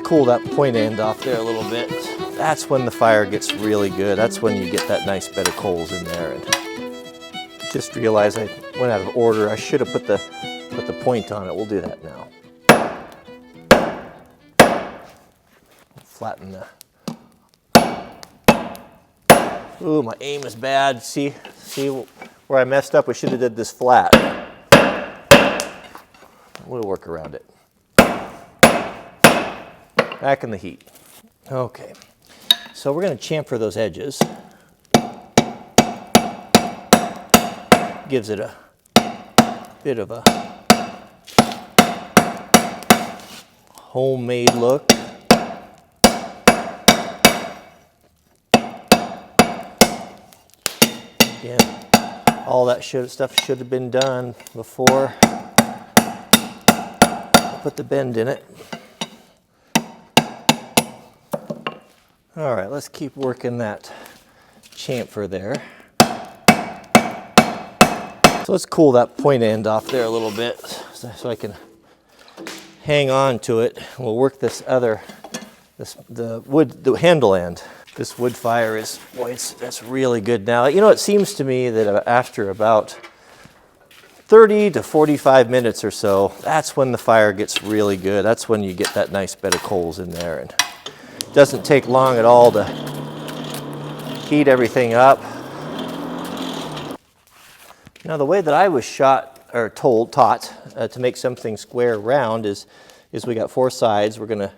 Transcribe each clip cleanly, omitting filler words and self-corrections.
cool that point end off there a little bit. That's when the fire gets really good. That's when you get that nice bed of coals in there. And just realized I went out of order. I should have put the point on it. We'll do that now. Flatten the... Ooh, my aim is bad. See where I messed up? We should have did this flat. We'll work around it. Back in the heat. Okay, so we're going to chamfer those edges. Gives it a bit of a homemade look. Again, all that stuff should have been done before I put the bend in it. All right, let's keep working that chamfer there. So let's cool that point end off there a little bit so I can hang on to it. We'll work the handle end. This wood fire is, boy, that's really good now. You know, it seems to me that after about 30 to 45 minutes or so, that's when the fire gets really good. That's when you get that nice bed of coals in there. And it doesn't take long at all to heat everything up. Now, the way that I was taught to make something square round is we got 4 sides. We're going to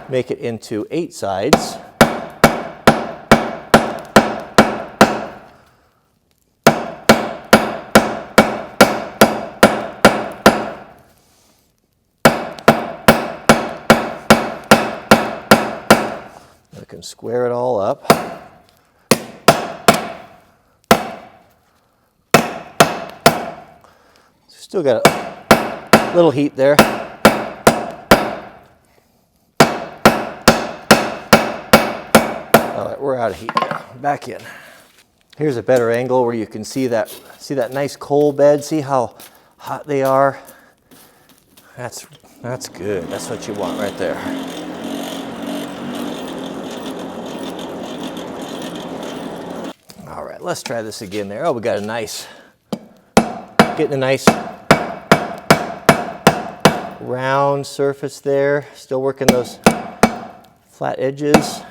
make it into 8 sides. I can square it all up. Still got a little heat there. All right, we're out of heat now. Back in. Here's a better angle where you can see that nice coal bed. See how hot they are? That's good. That's what you want right there. All right, let's try this again there. Oh, we got getting a nice round surface there. Still working those flat edges.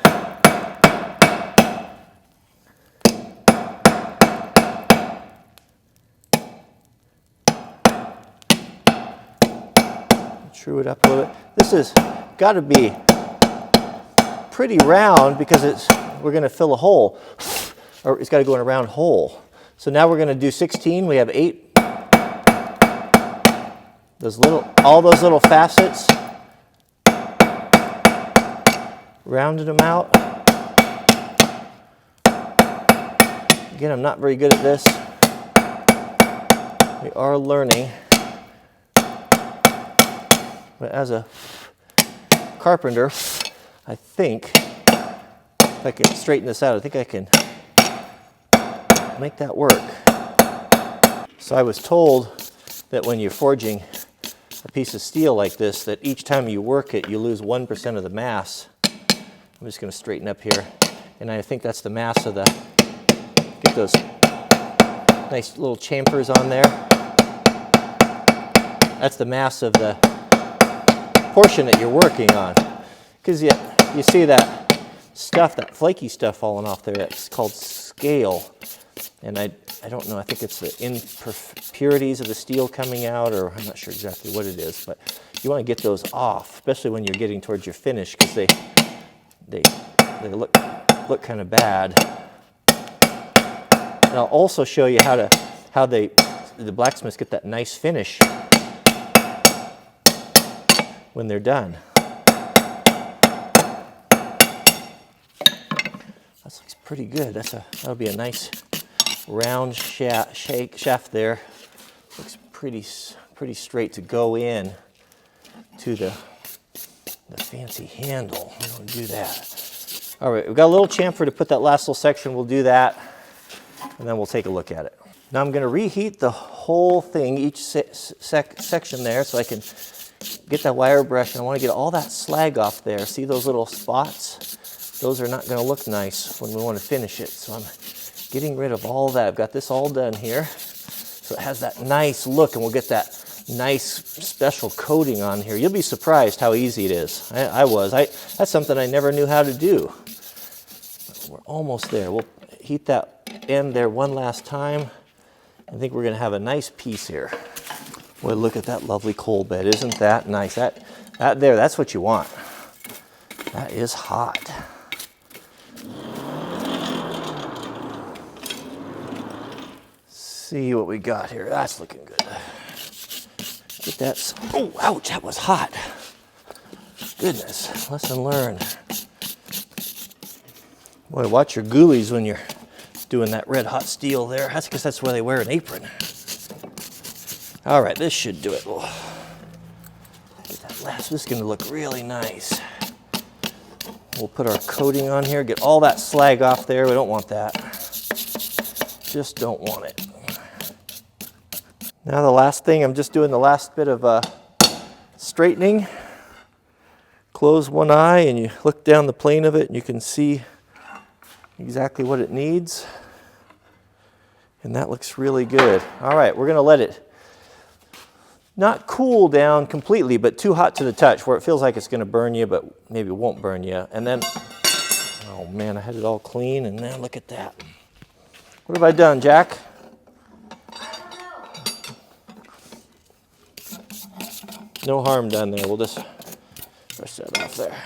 True it up a little bit. This has got to be pretty round because we're going to fill a hole, or it's got to go in a round hole. So now we're going to do 16. We have 8. All those little facets, rounded them out. Again, I'm not very good at this. We are learning. But as a carpenter, I think if I can straighten this out, I think I can make that work. So I was told that when you're forging a piece of steel like this, that each time you work it, you lose 1% of the mass. I'm just going to straighten up here. And I think that's the mass of get those nice little chamfers on there. That's the mass of the portion that you're working on. Because you see that stuff, that flaky stuff falling off there, it's called scale. And I don't know, I think it's the impurities of the steel coming out, or I'm not sure exactly what it is, but you want to get those off, especially when you're getting towards your finish, because they look kind of bad. And I'll also show you how the blacksmiths get that nice finish when they're done. That looks pretty good. That'll be a nice round shaft there. Looks pretty straight to go in to the fancy handle. We don't do that. All right, we've got a little chamfer to put that last little section. We'll do that. and then we'll take a look at it. Now I'm going to reheat the whole thing, each section there, so I can get that wire brush, and I want to get all that slag off there. See those little spots? Those are not going to look nice when we want to finish it. So I'm getting rid of all that. I've got this all done here. So it has that nice look, and we'll get that nice special coating on here. You'll be surprised how easy it is. That's something I never knew how to do. We're almost there. We'll heat that end there one last time. I think we're going to have a nice piece here. Boy, look at that lovely coal bed. Isn't that nice? That there, that's what you want. That is hot. See what we got here. That's looking good. Get that. Oh, ouch, that was hot. Goodness, lesson learned. Boy, watch your ghoulies when you're doing that red hot steel there. That's because that's where they wear an apron. All right, this should do it. We'll get that last. This is going to look really nice. We'll put our coating on here, get all that slag off there. We don't want that. Just don't want it. Now the last thing, I'm just doing the last bit of straightening. Close one eye and you look down the plane of it and you can see exactly what it needs. And that looks really good. All right, we're going to let it not cool down completely, but too hot to the touch where it feels like it's going to burn you, but maybe it won't burn you. And then, oh man, I had it all clean, and now look at that. What have I done, Jack? No harm done there. We'll just brush that off there.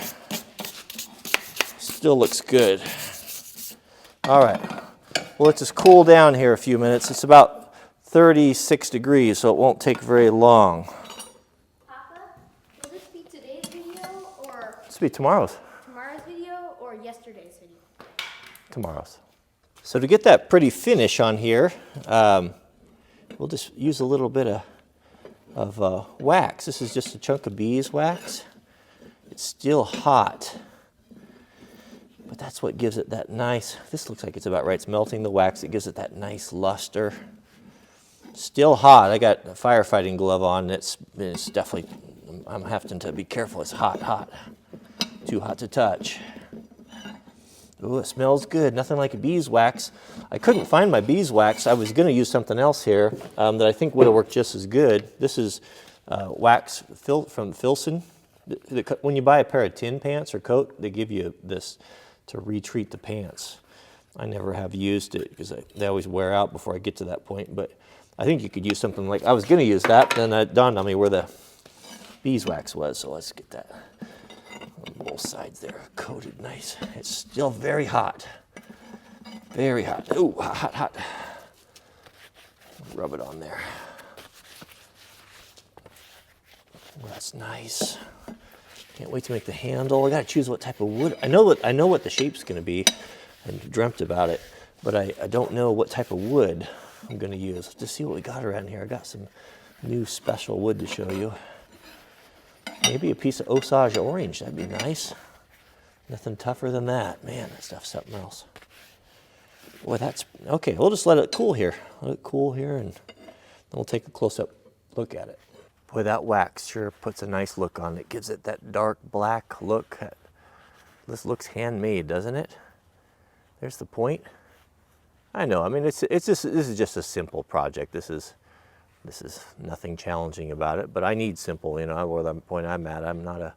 Still looks good. All right. Well, let's just cool down here a few minutes. It's about 36 degrees, so it won't take very long. Papa, will this be today's video or? This will be tomorrow's. Tomorrow's video or yesterday's video? Tomorrow's. So to get that pretty finish on here, we'll just use a little bit of wax. This is just a chunk of beeswax. It's still hot, but that's what gives it that nice, this looks like it's about right. It's melting the wax. It gives it that nice luster. Still hot. I got a firefighting glove on. It's definitely, I'm having to be careful. It's hot, hot. Too hot to touch. Ooh, it smells good. Nothing like a beeswax. I couldn't find my beeswax. I was going to use something else here that I think would have worked just as good. This is wax from Filson. When you buy a pair of tin pants or coat, they give you this to retreat the pants. I never have used it because they always wear out before I get to that point, but I think you could use something like, I was going to use that, then it dawned on me where the beeswax was, so let's get that on both sides there, coated nice. It's still very hot. Very hot. Ooh, hot, hot. Rub it on there. Ooh, that's nice. Can't wait to make the handle. I got to choose what type of wood. I know what the shape's going to be. I dreamt about it, but I don't know what type of wood I'm going to use. Just see what we got around here. I got some new special wood to show you. Maybe a piece of Osage orange. That'd be nice. Nothing tougher than that. Man, that stuff's something else. Boy, that's okay. We'll just let it cool here. Let it cool here, and then we'll take a close-up look at it. Boy, that wax sure puts a nice look on it. Gives it that dark black look. This looks handmade, doesn't it? There's the point. I know. I mean, this is just a simple project. This is nothing challenging about it. But I need simple. You know, where the point I'm at, I'm not a.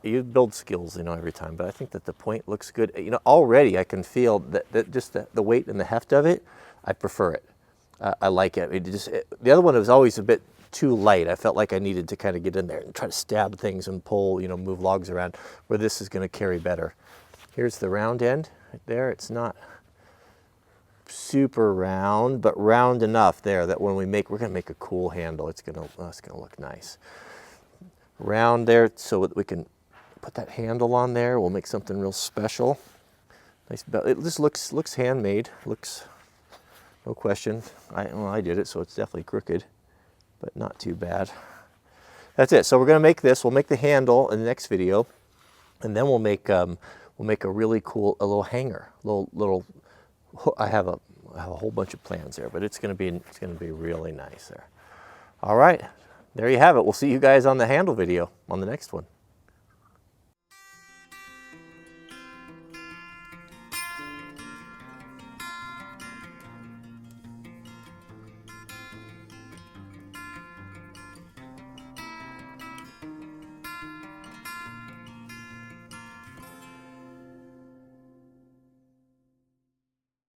You build skills, every time. But I think that the point looks good. Already I can feel that just the weight and the heft of it. I prefer it. I like it. The other one was always a bit too light. I felt like I needed to kind of get in there and try to stab things and pull, move logs around. Where this is going to carry better. Here's the round end right there. It's not super round, but round enough there that when we're going to make a cool handle. It's going to look nice. Round there so that we can put that handle on there. We'll make something real special. Nice belt. It just looks handmade. Looks, no question. I did it, so it's definitely crooked, but not too bad. That's it. So we're going to make this. We'll make the handle in the next video, and then we'll make a really cool little hanger, little I have a whole bunch of plans there, but it's going to be really nice there. All right, there you have it. We'll see you guys on the handle video on the next one.